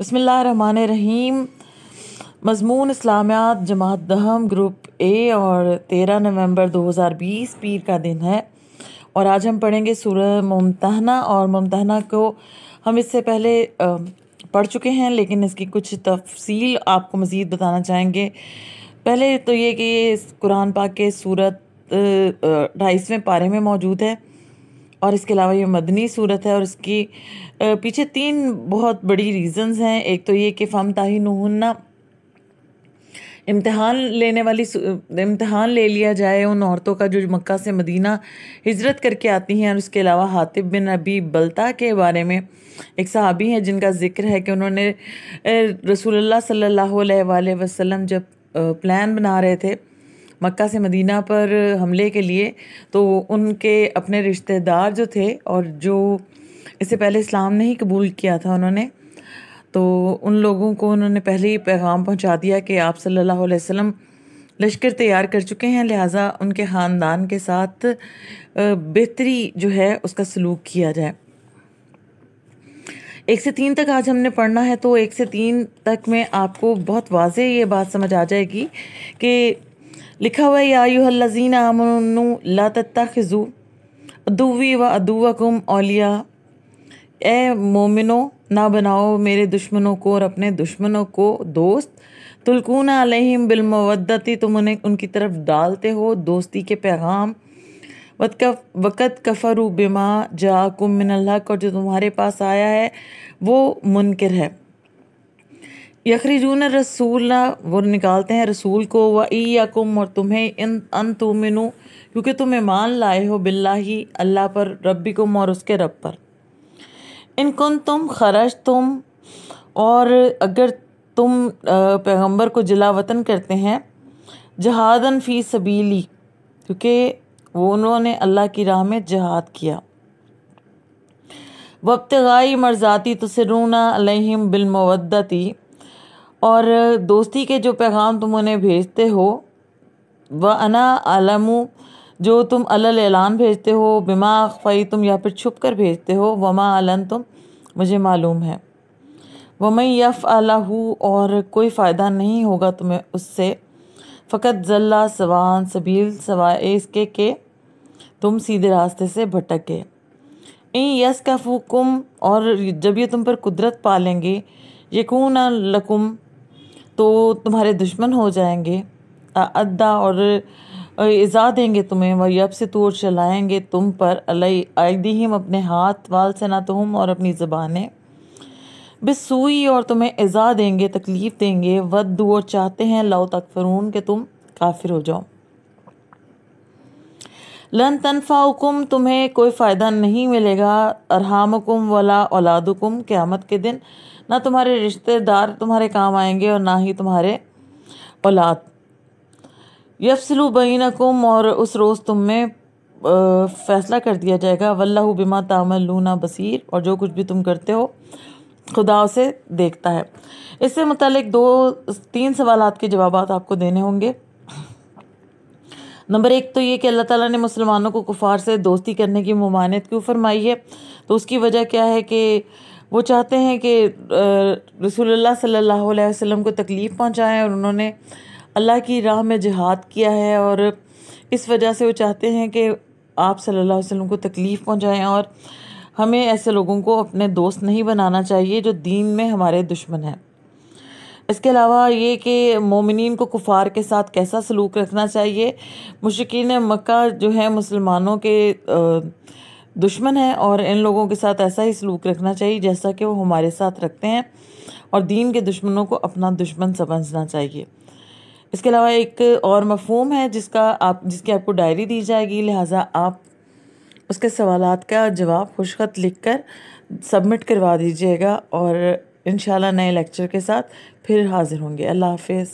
बिस्मिल्लाहिर्रहमानिर्रहीम। मज़मून इस्लामियात जमात दहम group A और 13 नवंबर 2020 पीर का दिन है और आज हम पढ़ेंगे सूरह मुमतहना। और मुमतहना को हम इससे पहले पढ़ चुके हैं, लेकिन इसकी कुछ तफसील आपको मज़ीद बताना चाहेंगे। पहले तो ये कि ये कुरान पाक के सूरत 28वें पारे में मौजूद है और इसके अलावा ये मदनी सूरत है और इसकी पीछे 3 बहुत बड़ी रीज़न्स हैं। एक तो ये कि फ़म ताहिनुहुन्ना, इम्तिहान ले लिया जाए उन औरतों का जो मक्का से मदीना हिजरत करके आती हैं। और उसके अलावा हातिब बिन अबी बल्ता के बारे में एक सहाबी हैं जिनका जिक्र है कि उन्होंने रसूलुल्लाह सल्लल्लाहु अलैहि वसल्लम जब प्लान बना रहे थे मक्का से मदीना पर हमले के लिए, तो उनके अपने रिश्तेदार जो थे और जो इससे पहले इस्लाम नहीं कबूल किया था उन्होंने, तो उन लोगों को उन्होंने पहले ही पैगाम पहुंचा दिया कि आप सल्लल्लाहु अलैहि वसल्लम लश्कर तैयार कर चुके हैं, लिहाजा उनके ख़ानदान के साथ बेहतरी जो है उसका सलूक किया जाए। 1 से 3 तक आज हमने पढ़ना है, तो 1 से 3 तक में आपको बहुत वाज़ेह ये बात समझ आ जाएगी कि लिखा हुआ है या अय्युहल्लज़ीना आमनू ला तत्तखिज़ू अदुव्वी व अदुव्वकुम औलिया, ए मोमिनो ना बनाओ मेरे दुश्मनों को और अपने दुश्मनों को दोस्त। तुल्कूना अलैहिम बिलमवद्दती, तुम उन्हें उनकी तरफ डालते हो दोस्ती के पैगाम। वक़त कफ़रू बिमा जाकुम मिनल हक़, और जो तुम्हारे पास आया है वो मुनकिर है। यखरिजून रसूल, वो निकालते हैं रसूल को। व इय्याकुम, और तुम्हें अन तुमिनु, क्योंकि तुम ईमान लाए हो बिल्लाही अल्लाह पर, रब्बिकुम और उसके रब पर। इन कुन तुम खरज तुम, और अगर तुम पैगंबर को जिला वतन करते हैं, जहादन फ़ी सबीली, क्योंकि वो उन्होंने अल्लाह की राह में जहाद किया। वब्तिगाई मर्ज़ाती तुसिरूना अलैहिम बिलमवद्दती, और दोस्ती के जो पैगाम तुम उन्हें भेजते हो। व अना अलमु, जो तुम अलल ऐलान भेजते हो। बिमा अख्फ़ई तुम, या फिर छुप कर भेजते हो। वमा अलन तुम, मुझे मालूम है। वमन यफ़अलहु, और कोई फ़ायदा नहीं होगा तुम्हें उससे। फ़कत ज़ल्ला सवाअन सबील, सवाए इसके के तुम सीधे रास्ते से भटक गए। इन यस्कफ़ुकुम, और जब ये तुम पर कुदरत पालेंगे, यकून लकुम, तो तुम्हारे दुश्मन हो जाएंगे। अद्दा, और इज़ा देंगे तुम्हें। वह यब से तूर चलाएंगे तुम पर अयदीहिम, अपने हाथ। वाल सनातुहुम, और अपनी ज़बानें। बिस्सूई, और तुम्हें इज़ा देंगे, तकलीफ़ देंगे। वद्दू, और चाहते हैं। लौ तकफरून, के तुम काफिर हो जाओ। लन तनफ़ाउकुम, तुम्हें कोई फ़ायदा नहीं मिलेगा। अरहामुकुम वला औलादुकुम, क़यामत के दिन ना तुम्हारे रिश्तेदार तुम्हारे काम आएंगे और ना ही तुम्हारे औलाद। यफ़सिलु बैनकुम, और उस रोज़ तुम में फ़ैसला कर दिया जाएगा। वल्लाहु बिमा तामलूना बसीर, और जो कुछ भी तुम करते हो खुदा उसे देखता है। इससे मुतालिक 2-3 सवालात के जवाबात आपको देने होंगे। नंबर 1 तो ये कि अल्लाह ताला ने मुसलमानों को कुफार से दोस्ती करने की मुमानियत क्यों फरमाई है। तो उसकी वजह क्या है कि वो चाहते हैं कि रसूलुल्लाह सल्लल्लाहु अलैहि वसल्लम को तकलीफ़ पहुंचाएं, और उन्होंने अल्लाह की राह में जिहाद किया है, और इस वजह से वो चाहते हैं कि आप सल्लल्लाहु अलैहि वसल्लम को तकलीफ़ पहुंचाएं। और हमें ऐसे लोगों को अपने दोस्त नहीं बनाना चाहिए जो दीन में हमारे दुश्मन हैं। इसके अलावा ये कि मोमिनीन को कुफार के साथ कैसा सलूक रखना चाहिए। मुशरिकीन मक्का जो है मुसलमानों के दुश्मन हैं, और इन लोगों के साथ ऐसा ही सलूक रखना चाहिए जैसा कि वो हमारे साथ रखते हैं, और दीन के दुश्मनों को अपना दुश्मन समझना चाहिए। इसके अलावा एक और मफहूम है जिसकी आपको डायरी दी जाएगी, लिहाजा आप उसके सवालात का जवाब खुशखत लिखकर सबमिट करवा दीजिएगा, और इंशाल्लाह नए लेक्चर के साथ फिर हाजिर होंगे। अल्लाह हाफिज़।